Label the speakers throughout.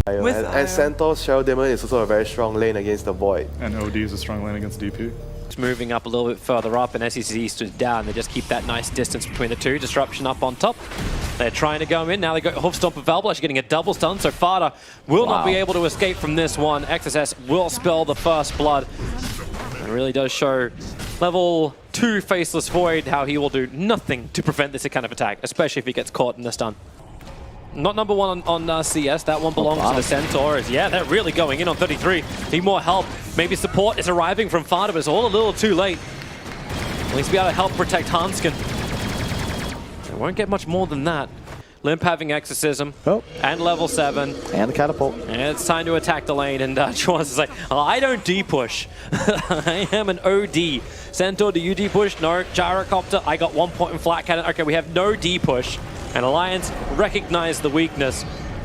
Speaker 1: And Centaur's Shadow Demon is also a very strong lane against the Void.
Speaker 2: And OD is a strong lane against DP.
Speaker 3: It's moving up a little bit further up, and SEC stood down. They just keep that nice distance between the two. Disruption up on top. They're trying to go in. Now they got Hoof Stomp available, actually getting a double stun, so Fada will not be able to escape from this one. XSS will spill the first blood. It really does show level 2 Faceless Void how he will do nothing to prevent this kind of attack, especially if he gets caught in the stun. Not number one on CS. That one belongs to the Centaurs. Yeah, they're really going in on 33. Need more help. Maybe support is arriving from Fada, but it's all a little too late. At least be able to help protect Hanskin. They won't get much more than that. Limp having Exorcism and level 7.
Speaker 4: And the Catapult.
Speaker 3: And it's time to attack the lane, and Chance is like, oh, I don't D-push. I am an OD. Centaur, do you D-push? No. Gyrocopter, I got 1 point in Flat Cannon. Okay, we have no D-push. And Alliance recognize the weakness.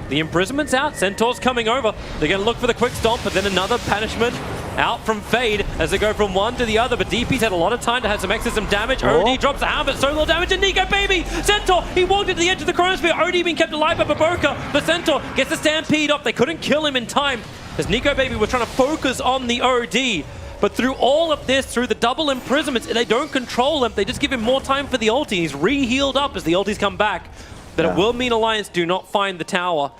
Speaker 3: The Imprisonment's out. Centaur's coming over. They're going to look for the quick stomp, but then another banishment out from Fade as they go from one to the other. But DP's had a lot of time to have some exorcism damage. OD drops the hammer, but so little damage. And Nico, baby! Centaur, he walked into the edge of the Chronosphere. OD being kept alive by Baboka. But Centaur gets the Stampede up. They couldn't kill him in time as Nico, baby, was trying to focus on the OD. But through all of this, through the double imprisonments, they don't control him. They just give him more time for the ulti. He's re-healed up as the ultis come back. But it will mean Alliance do not find the tower.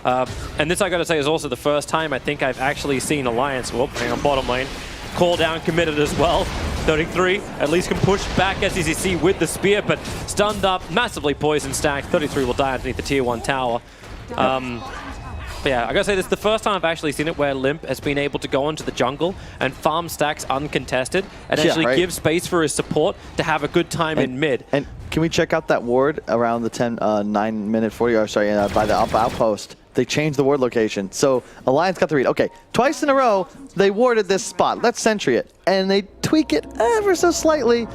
Speaker 3: And this, I gotta say, is also the first time I think I've actually seen Alliance, hang on, bottom lane, call down committed as well. 33 at least can push back SECC with the spear, but stunned up, massively poison stacked. 33 will die underneath the tier 1 tower. But yeah, I gotta say, this is the first time I've actually seen it where Limp has been able to go into the jungle and farm stacks uncontested and actually give space for his support to have a good time in mid.
Speaker 4: And can we check out that ward around the 9 minute 40, or sorry, by the outpost? They changed the ward location. So Alliance got the read. Okay, twice in a row, they warded this spot. Let's sentry it. And they tweak it ever so slightly.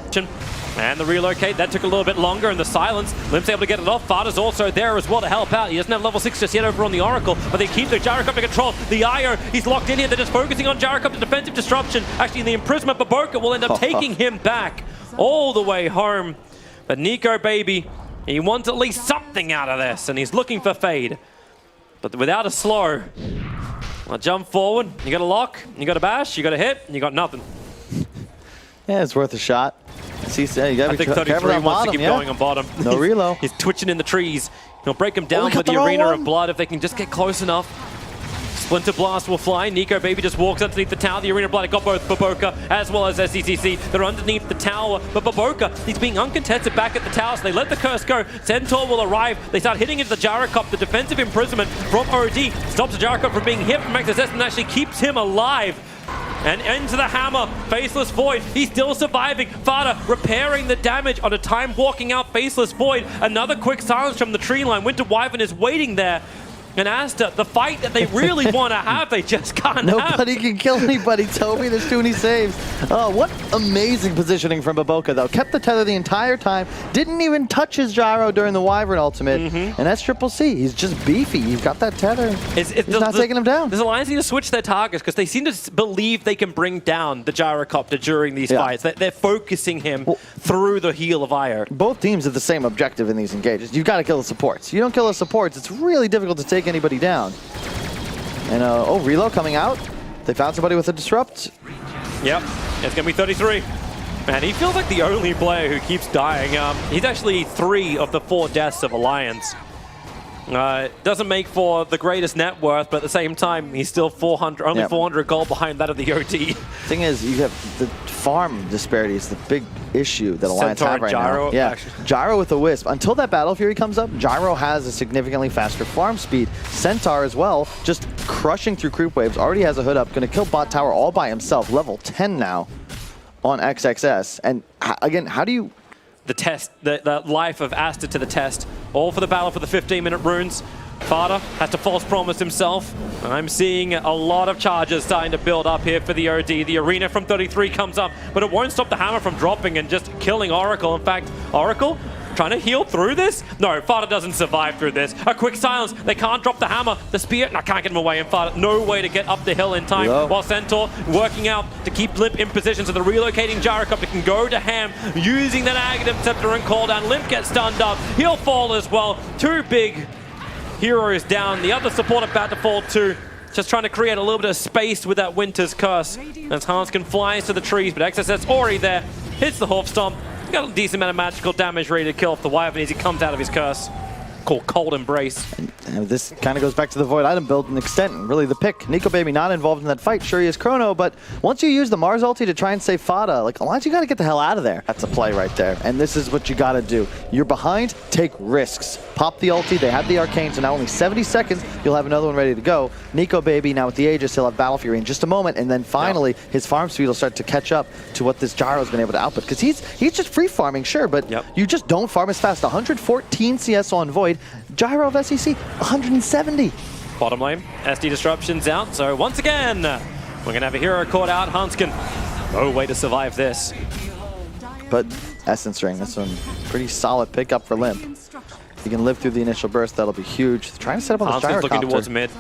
Speaker 3: And the relocate, that took a little bit longer, and the silence, Limp's able to get it off. Fada's also there as well to help out. He doesn't have level 6 just yet over on the Oracle, but they keep the Gyrocopter control. The Io, he's locked in here. They're just focusing on Gyrocopter defensive disruption. Actually, in the imprisonment, Baboka will end up taking him back all the way home. But Nico, baby, he wants at least something out of this, and he's looking for Fade. But without a slow, I'll jump forward. You got a lock, you got a bash, you got a hit, and you got nothing.
Speaker 4: Yeah, it's worth a shot.
Speaker 3: I think 33 wants to keep going on bottom.
Speaker 4: No reload.
Speaker 3: He's twitching in the trees. He'll break him down for the Arena of Blood if they can just get close enough. Splinter Blast will fly. Nico, baby, just walks underneath the tower. The Arena of Blood, it got both Baboka as well as SECC. They're underneath the tower, but Baboka, he's being uncontested back at the tower, so they let the curse go. Centaur will arrive. They start hitting into the Gyrocopter. The defensive imprisonment from OD stops the Gyrocopter from being hit from XSS and actually keeps him alive. And into the hammer, Faceless Void. He's still surviving. Fada repairing the damage on a time walking out Faceless Void. Another quick silence from the tree line. Winter Wyvern is waiting there. And Aster, the fight that they really want to have, they just can't
Speaker 4: Nobody can kill anybody, Toby. There's too many saves. Oh, what amazing positioning from Baboka, though. Kept the tether the entire time. Didn't even touch his gyro during the Wyvern ultimate. And that's Triple C. He's just beefy. He's got that tether. He's not taking him down.
Speaker 3: Does Alliance need to switch their targets? Because they seem to believe they can bring down the Gyrocopter during these fights. They're focusing him through the heel of Io.
Speaker 4: Both teams have the same objective in these engages. You've got to kill the supports. You don't kill the supports, it's really difficult to take anybody down. And reload coming out. They found somebody with a disrupt.
Speaker 3: Yep, it's gonna be 33. Man, he feels like the only player who keeps dying. He's actually 3 of the 4 deaths of Alliance. Doesn't make for the greatest net worth, but at the same time, he's still 400 gold behind that of the OT.
Speaker 4: Thing is, you have the farm disparity is the big issue that Alliance have right now. Yeah, Gyro with the Wisp. Until that Battle Fury comes up, Gyro has a significantly faster farm speed. Centaur as well, just crushing through creep waves. Already has a hood up, going to kill bot tower all by himself. Level 10 now on XXS. And again, how do you...
Speaker 3: The test, the life of Aster to the test. All for the battle for the 15-minute runes. Fada has to false promise himself. I'm seeing a lot of charges starting to build up here for the OD. The Arena from 33 comes up, but it won't stop the hammer from dropping and just killing Oracle. In fact, Oracle trying to heal through this? No, Fada doesn't survive through this. A quick silence. They can't drop the hammer. The spear, I can't get him away. And Fada, no way to get up the hill in time. While Centaur working out to keep Limp in position so the relocating Gyrocopter can go to Ham using that Aghanim Scepter and call down. Limp gets stunned up. He'll fall as well. Too big Hero is down. The other support about to fall too. Just trying to create a little bit of space with that Winter's Curse. As Hanskin flies to the trees, but XSS already there. Hits the Hoof Stomp. Got a decent amount of magical damage ready to kill off the Wyvern as he comes out of his curse. Called Cold Embrace.
Speaker 4: And this kind of goes back to the Void item build and extent, really the pick. Nico Baby not involved in that fight. Sure, he is Chrono, but once you use the Mars ulti to try and save Fada, like, Alliance, you got to get the hell out of there. That's a play right there. And this is what you got to do. You're behind, take risks. Pop the ulti. They have the Arcane, so now only 70 seconds. You'll have another one ready to go. Nico Baby, now with the Aegis, he'll have Battle Fury in just a moment, and then finally his farm speed will start to catch up to what this Gyro's been able to output. Because he's just free farming, sure, but you just don't farm as fast. 114 CS on Void. Gyro of SEC, 170.
Speaker 3: Bottom lane, SD Disruption's out, so once again, we're going to have a hero caught out. Hanskin, no way to survive this.
Speaker 4: But Essence Ring, this one, pretty solid pickup for Limp. If he can live through the initial burst, that'll be huge. Trying to set up on the Gyrocopter.
Speaker 3: looking towards mid.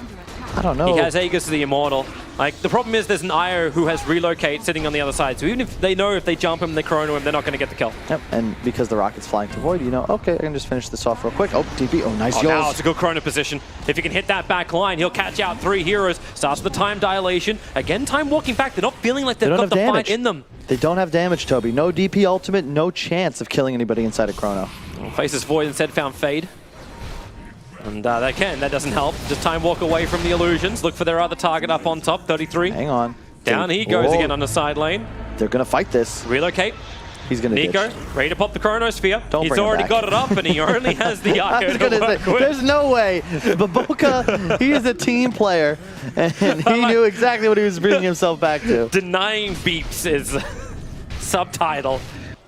Speaker 4: I don't know.
Speaker 3: He has Aegis to the Immortal. Like, the problem is there's an IO who has Relocate sitting on the other side, so even if they know if they jump him, they Chrono him, they're not going to get the kill.
Speaker 4: Yep, and because the Rocket's flying to Void, you know, okay, I can just finish this off real quick. Oh, TP, oh, nice
Speaker 3: Now it's a good Chrono position. If he can hit that back line, he'll catch out 3 heroes. Starts with the time dilation. Again, time walking back. They're not feeling like they've got the fight in them.
Speaker 4: They don't have damage, Toby. No DP ultimate, no chance of killing anybody inside of Chrono.
Speaker 3: Faces Void instead found Fade. And that doesn't help. Just time walk away from the illusions. Look for their other target up on top, 33.
Speaker 4: Hang on.
Speaker 3: Down he goes again on the side lane.
Speaker 4: They're going to fight this.
Speaker 3: Relocate.
Speaker 4: He's going to
Speaker 3: Nico,
Speaker 4: ditch.
Speaker 3: Ready to pop the Chronosphere.
Speaker 4: Don't
Speaker 3: He's already got it up, and he only has the IO to work with.
Speaker 4: There's no way. Baboka, he is a team player, and he knew exactly what he was bringing himself back to.
Speaker 3: Denying beeps is subtitle.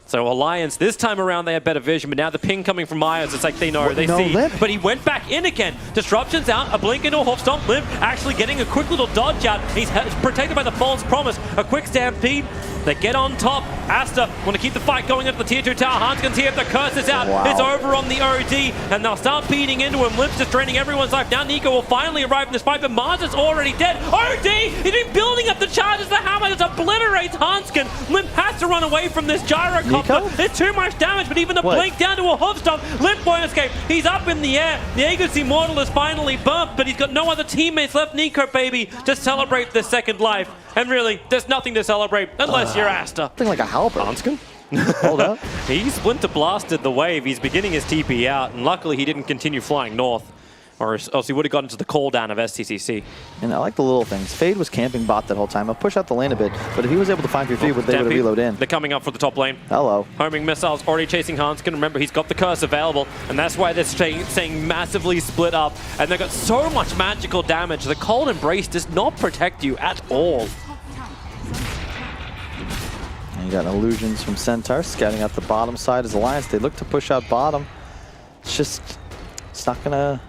Speaker 3: So Alliance, this time around they have better vision, but now the ping coming from Myers, it's like they know, they see.
Speaker 4: Limp.
Speaker 3: But he went back in again. Disruption's out, a blink into a Hoof Stomp. Limp actually getting a quick little dodge out. He's protected by the False Promise. A quick stampede. They get on top. Aster want to keep the fight going into the tier 2 tower. Hanskin's here. The curse is out.
Speaker 4: Wow.
Speaker 3: It's over on the OD, and they'll start beating into him. Limp's just draining everyone's life. Now Nico will finally arrive in this fight, but Mars is already dead. OD! He's been building up the charges. The hammer just obliterates Hanskin. Limp has to run away from this Gyrocopter. It's too much damage, but even the blink down to a Hoof Stomp. Limp won't escape. He's up in the air. The Aegis Immortal is finally bumped, but he's got no other teammates left. Nico Baby to celebrate this second life. And really, there's nothing to celebrate unless you're Aster.
Speaker 4: Something like a halberd.
Speaker 3: Hanskin?
Speaker 4: Hold up.
Speaker 3: He Splinter Blasted the wave. He's beginning his TP out, and luckily he didn't continue flying north, or else he would have gotten to the cooldown of STCC.
Speaker 4: And I like the little things. Fade was camping bot that whole time. I'll push out the lane a bit, but if he was able to find 3-3, they would have reload in.
Speaker 3: They're coming up for the top lane.
Speaker 4: Hello.
Speaker 3: Homing missiles already chasing Hanskin. Remember, he's got the curse available, and that's why they're staying massively split up, and they've got so much magical damage. The Cold Embrace does not protect you at all.
Speaker 4: And you got illusions from Centaur scouting out the bottom side as Alliance. They look to push out bottom. It's just, it's not gonna,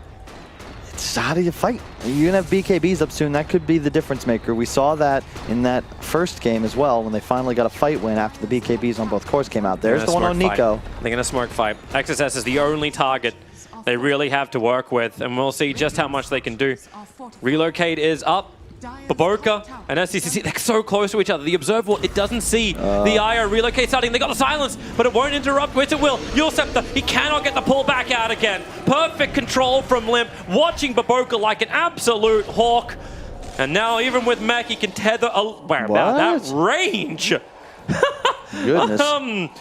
Speaker 4: it's how do you fight? You're gonna have BKBs up soon. That could be the difference maker. We saw that in that first game as well when they finally got a fight win after the BKBs on both cores came out. There's the one on Nico.
Speaker 3: They're gonna smoke fight. XSS is the only target they really have to work with, and we'll see just how much they can do. Relocate is up. Baboka and SCCC, they're so close to each other. The Observer, it doesn't see the IO relocate starting. They got the silence, but it won't interrupt. Which it will. Yulceptor, he cannot get the pull back out again. Perfect control from Limp, watching Baboka like an absolute hawk. And now, even with mech, he can tether. Wow, that range.
Speaker 4: Goodness.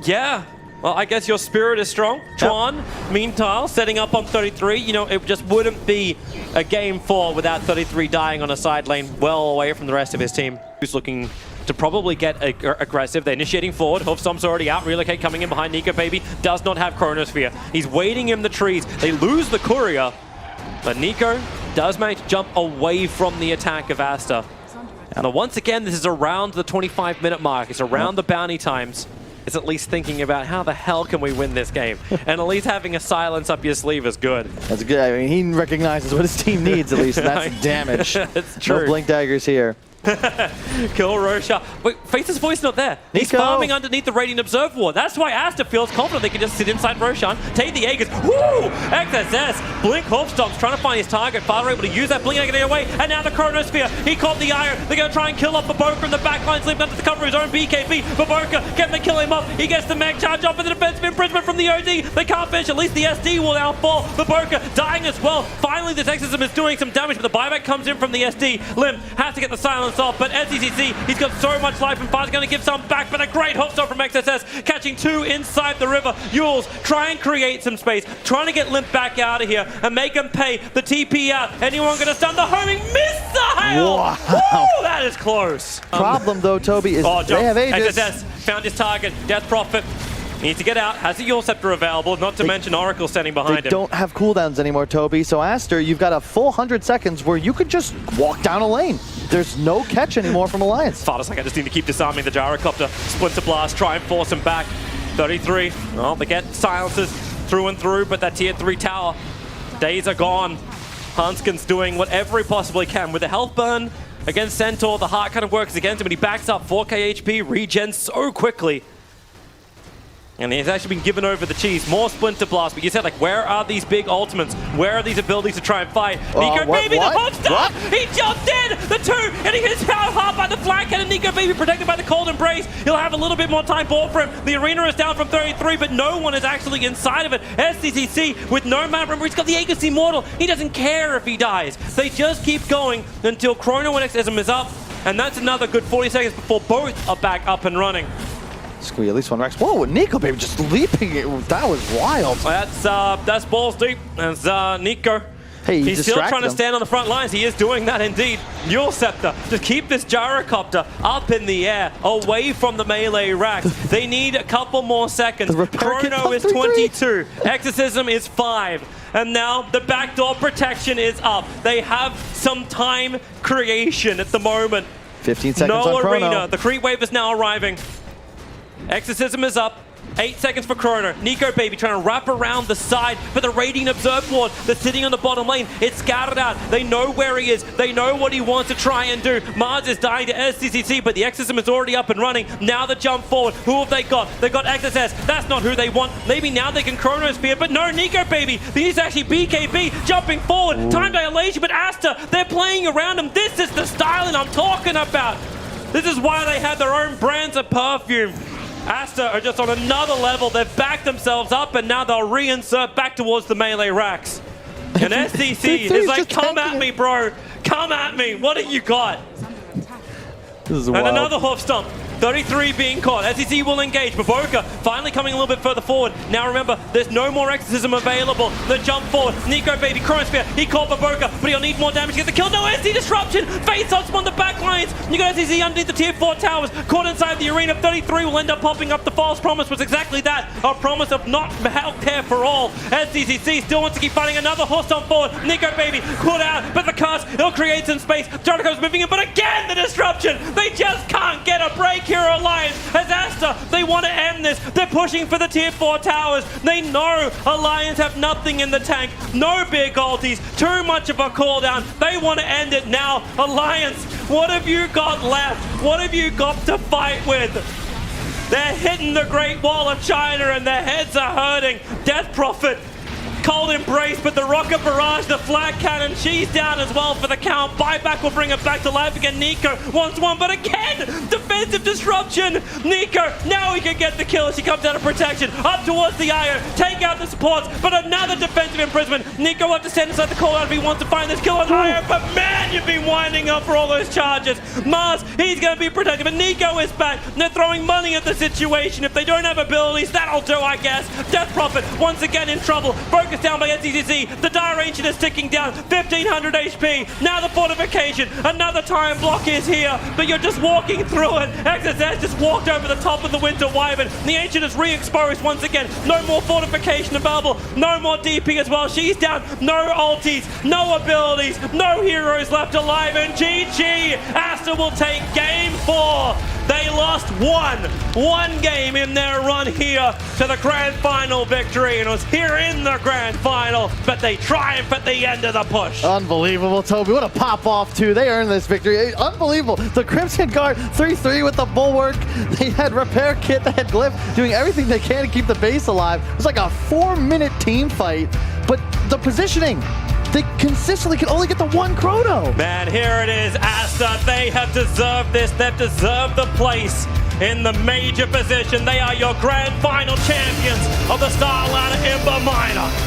Speaker 3: Yeah. Well, I guess your spirit is strong. Chuan, meanwhile, setting up on 33. You know, it just wouldn't be a game 4 without 33 dying on a side lane well away from the rest of his team. Who's looking to probably get aggressive. They're initiating forward. Hoof Stomp's already out. Relocate coming in behind Nico Baby. Does not have Chronosphere. He's waiting in the trees. They lose the courier, but Nico does manage to jump away from the attack of Aster. Now, once again, this is around the 25-minute mark. It's around the bounty times. It's at least thinking about how the hell can we win this game. And at least having a silence up your sleeve is good.
Speaker 4: That's good. I mean, he recognizes what his team needs at least, and that's damage.
Speaker 3: It's true.
Speaker 4: No blink daggers here.
Speaker 3: Kill Roshan. Wait, Face's voice not there. He's
Speaker 4: Nico.
Speaker 3: farming underneath the Radiant Observe Ward. That's why Aster feels confident they can just sit inside Roshan, take the Aegis. Woo! XSS. Blink Hoofstomps trying to find his target. Father able to use that Blink to get away. And now the Chronosphere. He caught the Iron. They're going to try and kill off Baboka in the backline, slipping under the cover of his own BKB. Baboka, can they kill him up? He gets the Meg charge off in the defensive imprisonment from the OD. They can't finish. At least the SD will now fall. Baboka dying as well. Finally, this Exorcism is doing some damage, but the buyback comes in from the SD. Lim has to get the silence off, but SDCC, he's got so much life, and Far's going to give some back, but a great hook stop from XSS, catching 2 inside the river. Yules try and create some space, trying to get Limp back out of here and make him pay the TP out. Anyone going to stun the homing missile?
Speaker 4: Wow.
Speaker 3: Woo, that is close.
Speaker 4: Problem though, Toby, is they have Aegis.
Speaker 3: XSS found his target. Death Prophet needs to get out. Has a Yule Scepter available, not to mention Oracle standing behind him.
Speaker 4: They don't have cooldowns anymore, Toby. So Aster, you've got a full 100 seconds where you could just walk down a lane. There's no catch anymore from Alliance.
Speaker 3: Far's like, I just need to keep disarming the Gyrocopter. Splinter Blast, try and force him back. 33. Well, they get silences through and through, but that tier 3 tower, days are gone. Hanskin's doing whatever he possibly can. With the health burn against Centaur, the heart kind of works against him, but he backs up 4k HP, regens so quickly. And he's actually been given over the cheese. More Splinter Blast, but you said, like, where are these big ultimates? Where are these abilities to try and fight? Nico Baby, the hook stop! He jumped in! The 2, and he gets out hard by the flank, and Nico Baby protected by the Cold Embrace. He'll have a little bit more time ball for him. The arena is down from 33, but no one is actually inside of it. SCCC with no mana. Remember, he's got the Aegis Immortal. He doesn't care if he dies. They just keep going until Chrono and Exorcism is up, and that's another good 40 seconds before both are back up and running.
Speaker 4: Squeeze at least one Rex. Whoa, Nico Baby just leaping it. That was wild.
Speaker 3: That's balls deep. That's Nico.
Speaker 4: Hey,
Speaker 3: he's still trying to stand on the front lines. He is doing that indeed. Yule Scepter to keep this Gyrocopter up in the air, away from the melee racks. They need a couple more seconds. Chrono is 22. Exorcism is 5. And now the backdoor protection is up. They have some time creation at the moment.
Speaker 4: 15 seconds
Speaker 3: no
Speaker 4: on Chrono.
Speaker 3: arena. The creep wave is now arriving. Exorcism is up. 8 seconds for Chrono. Nico Baby trying to wrap around the side, but the Radiant Observe Ward that's sitting on the bottom lane, it's scattered out. They know where he is. They know what he wants to try and do. Mars is dying to SCCC, but the Exorcism is already up and running. Now the jump forward. Who have they got? They've got XSS. That's not who they want. Maybe now they can Chronosphere, but no, Nico Baby. These actually BKB jumping forward. Ooh. Time dilation, but Aster, they're playing around him. This is the styling I'm talking about. This is why they have their own brands of perfume. Aster are just on another level. They've backed themselves up, and now they'll reinsert back towards the melee racks. And SDC is like, come at me, bro. Come at me. What have you got?
Speaker 4: This is
Speaker 3: and
Speaker 4: wild.
Speaker 3: another hoof stomp. 33 being caught. SEC will engage. Baboka finally coming a little bit further forward. Now remember, there's no more Exorcism available. The jump forward. Nico Baby, Chronosphere. He caught Baboka, but he'll need more damage to get the kill. No SC disruption. Face on the back lines. You got SEC underneath the tier 4 towers. Caught inside the arena. 33 will end up popping up. The false promise was exactly that. A promise of not healthcare for all. SCCC still wants to keep fighting. Another horse on forward. Nico Baby caught out, but the curse, it'll create some space. Jericho's moving in, but again, the disruption. They just can't get a break here, Alliance. As Aster, they want to end this. They're pushing for the tier 4 towers. They know Alliance have nothing in the tank. No big ultis. Too much of a cooldown. They want to end it now. Alliance, what have you got left? What have you got to fight with? They're hitting the Great Wall of China and their heads are hurting. Death Prophet, Cold Embrace, but the Rocket Barrage, the Flag Cannon, she's down as well for the count. Buyback will bring it back to life again. Nico wants one, but again, defensive disruption. Nico, now he can get the kill as she comes out of protection. Up towards the Iron, take out the supports, but another defensive imprisonment. Nico will have to stand inside the call out if he wants to find this kill on Iron, but man, you've been winding up for all those charges. Mars, he's going to be protected, but Nico is back. They're throwing money at the situation. If they don't have abilities, that'll do, I guess. Death Prophet, once again in trouble. Broken down by NCCC. The Dire Ancient is ticking down. 1500 HP. Now the fortification. Another time block is here, but you're just walking through it. XSS just walked over the top of the Winter Wyvern. The Ancient is re-exposed once again. No more fortification available. No more DP as well. She's down. No ultis. No abilities. No heroes left alive. And GG. Aster will take game 4. They lost one game in their run here to the grand final victory, and it was here in the grand final, but they triumph at the end of the push.
Speaker 4: Unbelievable, Toby. What a pop-off, too. They earned this victory. Unbelievable. The Crimson Guard 3-3 with the Bulwark. They had Repair Kit, they had Glyph, doing everything they can to keep the base alive. It was like a 4-minute team fight, but the positioning, they consistently can only get the one chrono.
Speaker 3: Man, here it is, Aster. They have deserved this. They've deserved the place in the major position. They are your grand final champions of the StarLadder Imba Minor.